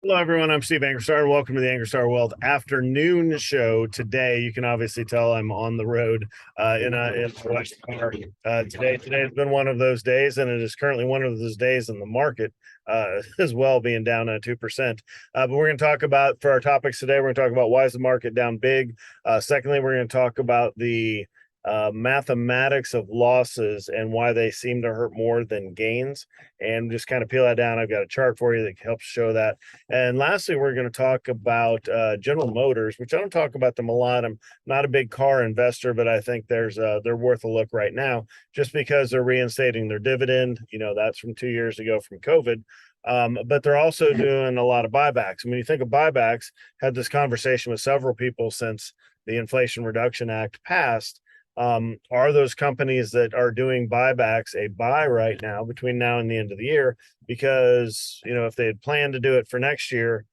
Hello, everyone. I'm Steve Ankerstar. Welcome to the Ankerstar Wealth afternoon show. Today, you can obviously tell I'm on the road in a West car. Today has been one of those days, and it is currently one of those days in the market as well, being down 2%. But we're going to talk about, for our topics today, we're going to talk about why is the market down big. Secondly, we're going to talk about the mathematics of losses and why they seem to hurt more than gains, and just kind of peel that down. I've got a chart for you that helps show that. And lastly, we're going to talk about General Motors, which I don't talk about them a lot. I'm not a big car investor, but I think they're worth a look right now, just because they're reinstating their dividend. That's from 2 years ago from COVID. But they're also doing a lot of buybacks. And when you think of buybacks, had this conversation with several people since the Inflation Reduction Act passed. Are those companies that are doing buybacks a buy right now between now and the end of the year? Because if they had planned to do it for next year,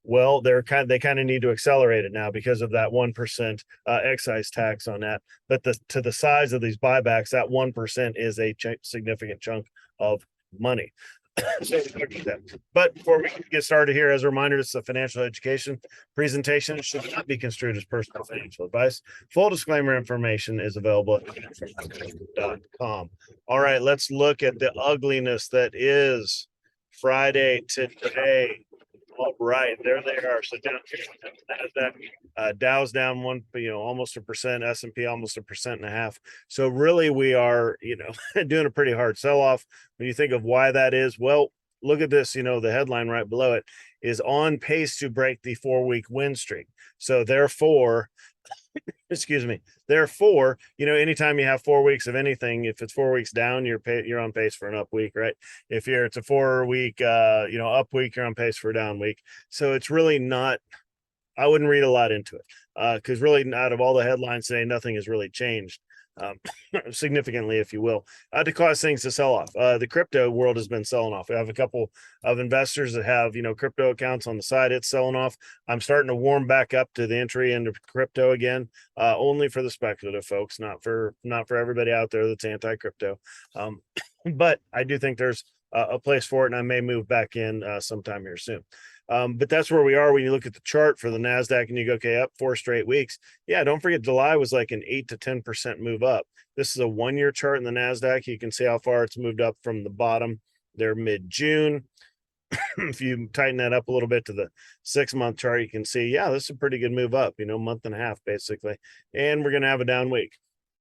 well, they kind of need to accelerate it now because of that 1% excise tax on that. But to the size of these buybacks, that 1% is a significant chunk of money. But before we get started here, as a reminder, this is a financial education presentation. It should not be construed as personal financial advice. Full disclaimer information is available at .com. All right, let's look at the ugliness that is Friday today. All right, there they are. So down here, that Dow's down almost 1%, S&P almost 1.5%. So really, we are, doing a pretty hard sell-off. When you think of why that is, well, look at this. The headline right below it is on pace to break the 4-week win streak. So therefore, excuse me. Therefore, anytime you have 4 weeks of anything, if it's 4 weeks down, you're on pace for an up week, right? If it's a 4-week, up week, you're on pace for a down week. So it's really not. I wouldn't read a lot into it because really, out of all the headlines today, nothing has really changed significantly, if you will, to cause things to sell off. The crypto world has been selling off. I have a couple of investors that have crypto accounts on the side. It's selling off. I'm starting to warm back up to the entry into crypto again, only for the speculative folks, not for everybody out there that's anti-crypto. But I do think there's a place for it, and I may move back in sometime here soon. But that's where we are when you look at the chart for the NASDAQ and you go, okay, up 4 straight weeks. Yeah, don't forget July was like an 8 to 10% move up. This is a 1-year chart in the NASDAQ. You can see how far it's moved up from the bottom there mid-June. If you tighten that up a little bit to the 6-month chart, you can see, yeah, this is a pretty good move up, month and a half basically. And we're going to have a down week.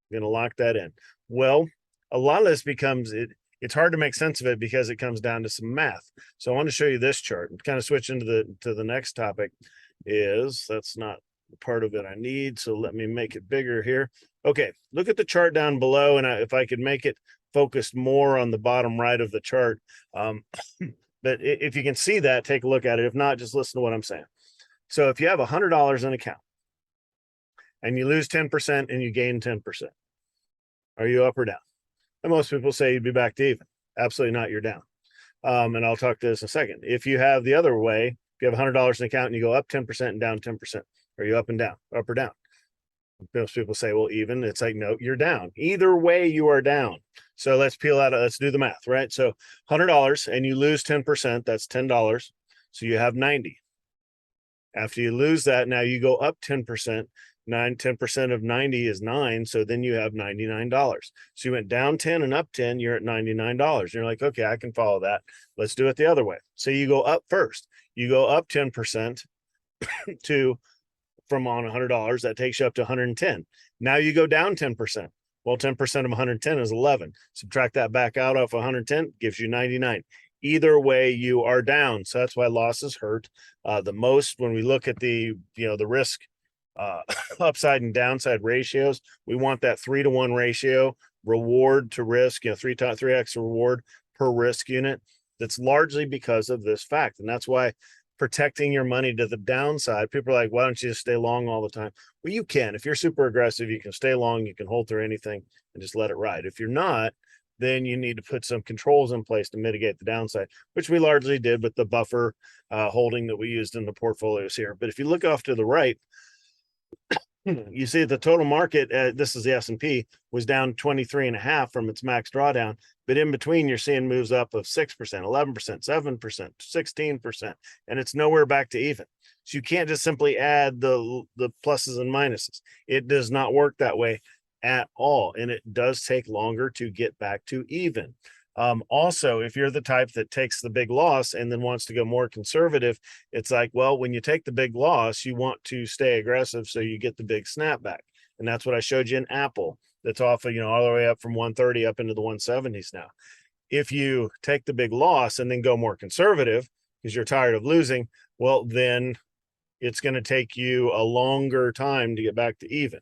We're going to lock that in. Well, a lot of this becomes it's hard to make sense of it because it comes down to some math. So I want to show you this chart and kind of switch into the next topic. That's not part of it I need. So let me make it bigger here. Okay, look at the chart down below, and if I could make it focused more on the bottom right of the chart. But if you can see that, take a look at it. If not, just listen to what I'm saying. So if you have $100 in account and you lose 10% and you gain 10%, are you up or down? And most people say you'd be back to even. Absolutely not. You're down. And I'll talk to this in a second. If you have the other way, if you have $100 in account and you go up 10% and down 10%, are you up and down, up or down? Most people say, well, even. It's like, no, you're down. Either way, you are down. So let's peel out. Let's do the math, right? So $100 and you lose 10%, that's $10. So you have 90. After you lose that, now you go up 10%. 10% of 90 is 9. So then you have $99. So you went down 10 and up 10, you're at $99. You're like, okay, I can follow that. Let's do it the other way. So you go up first. You go up 10% from on $100. That takes you up to 110. Now you go down 10%. Well, 10% of 110 is 11. Subtract that back out of 110, gives you 99. Either way, you are down. So that's why losses hurt the most. When we look at the risk upside and downside ratios, we want that 3-to-1 ratio, reward to risk, 3x reward per risk unit. That's largely because of this fact. And that's why protecting your money to the downside, people are like, why don't you just stay long all the time? Well, you can. If you're super aggressive, you can stay long, you can hold through anything and just let it ride. If you're not, then you need to put some controls in place to mitigate the downside, which we largely did with the buffer holding that we used in the portfolios here. But if you look off to the right, You see the total market, this is the S&P, was down 23.5 from its max drawdown. But in between, you're seeing moves up of 6%, 11%, 7%, 16%, and it's nowhere back to even. So you can't just simply add the pluses and minuses. It does not work that way at all. And it does take longer to get back to even. Also, if you're the type that takes the big loss and then wants to go more conservative, it's like, well, when you take the big loss, you want to stay aggressive so you get the big snapback. And that's what I showed you in Apple. That's off of, all the way up from 130 up into the 170s now. If you take the big loss and then go more conservative because you're tired of losing, well, then it's going to take you a longer time to get back to even,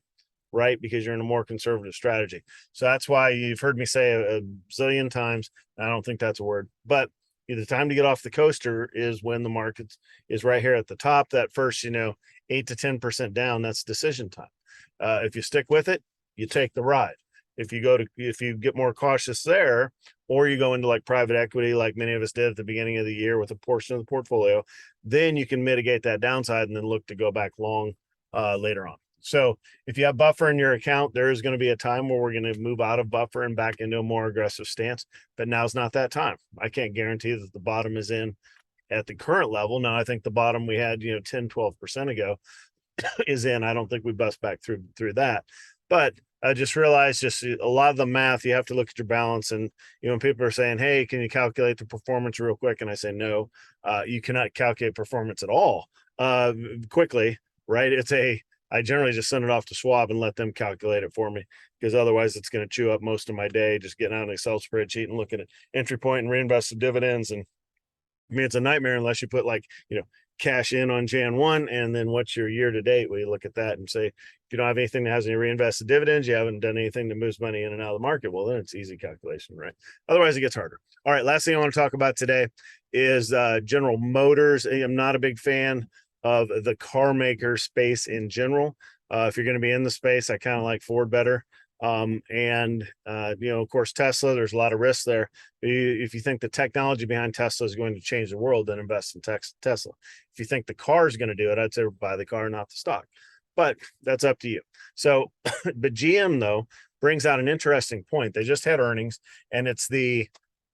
right? Because you're in a more conservative strategy. So that's why you've heard me say a zillion times, I don't think that's a word, but the time to get off the coaster is when the market is right here at the top. That first, 8 to 10% down, that's decision time. If you stick with it, you take the ride. If you get more cautious there, or you go into like private equity, like many of us did at the beginning of the year with a portion of the portfolio, then you can mitigate that downside and then look to go back long later on. So if you have buffer in your account, there is going to be a time where we're going to move out of buffer and back into a more aggressive stance. But now's not that time. I can't guarantee that the bottom is in at the current level. Now, I think the bottom we had, 10, 12% ago is in. I don't think we bust back through that. But I just realized a lot of the math, you have to look at your balance. And, when people are saying, hey, can you calculate the performance real quick? And I say, no, you cannot calculate performance at all quickly, right? I generally just send it off to Schwab and let them calculate it for me, because otherwise it's going to chew up most of my day just getting out an Excel spreadsheet and looking at entry point and reinvested dividends. And it's a nightmare unless you put cash in on Jan 1 and then what's your year to date. We look at that and say, if you don't have anything that has any reinvested dividends, you haven't done anything that moves money in and out of the market, well, then it's easy calculation, right? Otherwise it gets harder. All right, last thing I want to talk about today is General Motors. I'm not a big fan of the car maker space in general. If you're going to be in the space, I kind of like Ford better. Of course, Tesla, there's a lot of risks there. If you think the technology behind Tesla is going to change the world, then invest in Tesla. If you think the car is going to do it, I'd say buy the car, not the stock. But that's up to you. So, but GM, though, brings out an interesting point. They just had earnings, and it's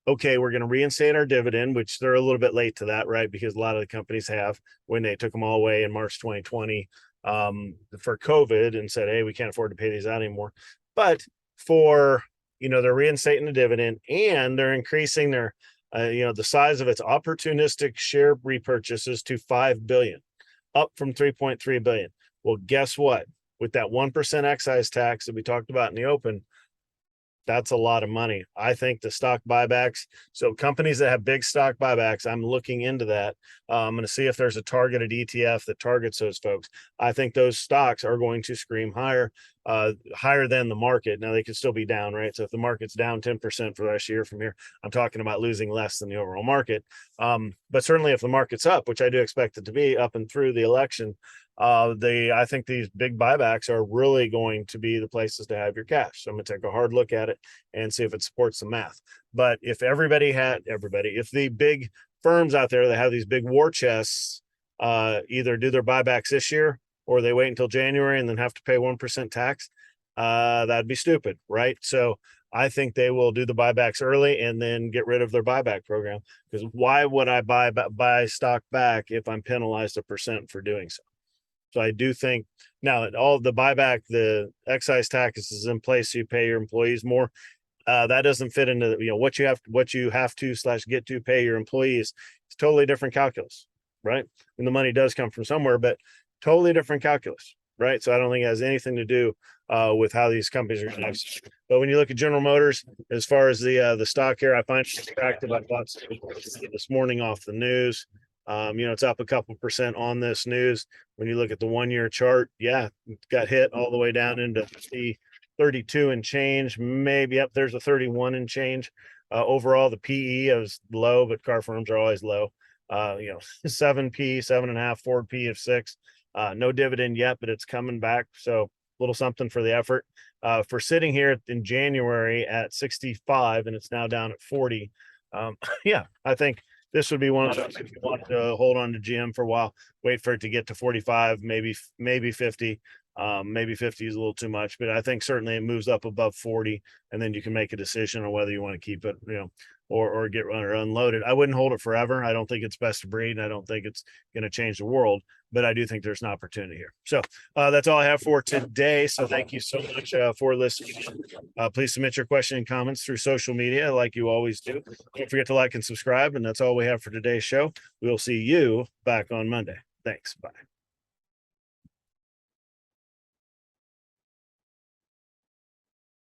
okay, we're going to reinstate our dividend, which they're a little bit late to that, right? Because a lot of the companies have, when they took them all away in March 2020 for COVID and said, hey, we can't afford to pay these out anymore. But they're reinstating the dividend, and they're increasing their, the size of its opportunistic share repurchases to $5 billion, up from $3.3 billion. Well, guess what? With that 1% excise tax that we talked about in the open, that's a lot of money. I think the stock buybacks, so companies that have big stock buybacks, I'm looking into that. I'm going to see if there's a targeted ETF that targets those folks. I think those stocks are going to scream higher than the market. Now, they could still be down, right? So if the market's down 10% for last year from here, I'm talking about losing less than the overall market. But certainly if the market's up, which I do expect it to be up and through the election, I think these big buybacks are really going to be the places to have your cash. So I'm going to take a hard look at it and see if it supports the math. But if if the big firms out there that have these big war chests, either do their buybacks this year or they wait until January and then have to pay 1% tax, that'd be stupid, right? So I think they will do the buybacks early and then get rid of their buyback program, because why would I buy stock back if I'm penalized 1% for doing so? So I do think now all the buyback, the excise tax is in place, so you pay your employees more. That doesn't fit into what you have to / get to pay your employees. It's totally different calculus, right? And the money does come from somewhere, but totally different calculus, right? So I don't think it has anything to do with how these companies are going to execute. But when you look at General Motors, as far as the stock here, I find it attractive. I bought this morning off the news. It's up a couple percent on this news. When you look at the 1-year chart, yeah, it got hit all the way down into the 32 and change. Maybe up there's a 31 and change. Overall, the PE is low, but car firms are always low. 7P, 7.5, Ford P of 6. No dividend yet, but it's coming back. So a little something for the effort. For sitting here in January at 65, and it's now down at 40. I think this would be one of those, if you want to hold on to GM for a while, wait for it to get to 45, maybe 50. Maybe 50 is a little too much, but I think certainly it moves up above 40, and then you can make a decision on whether you want to keep it, or get run or unloaded. I wouldn't hold it forever. I don't think it's best to breed. And I don't think it's going to change the world, but I do think there's an opportunity here. So that's all I have for today. So thank you so much for listening. Please submit your question and comments through social media like you always do. Don't forget to like and subscribe. And that's all we have for today's show. We'll see you back on Monday. Thanks. Bye.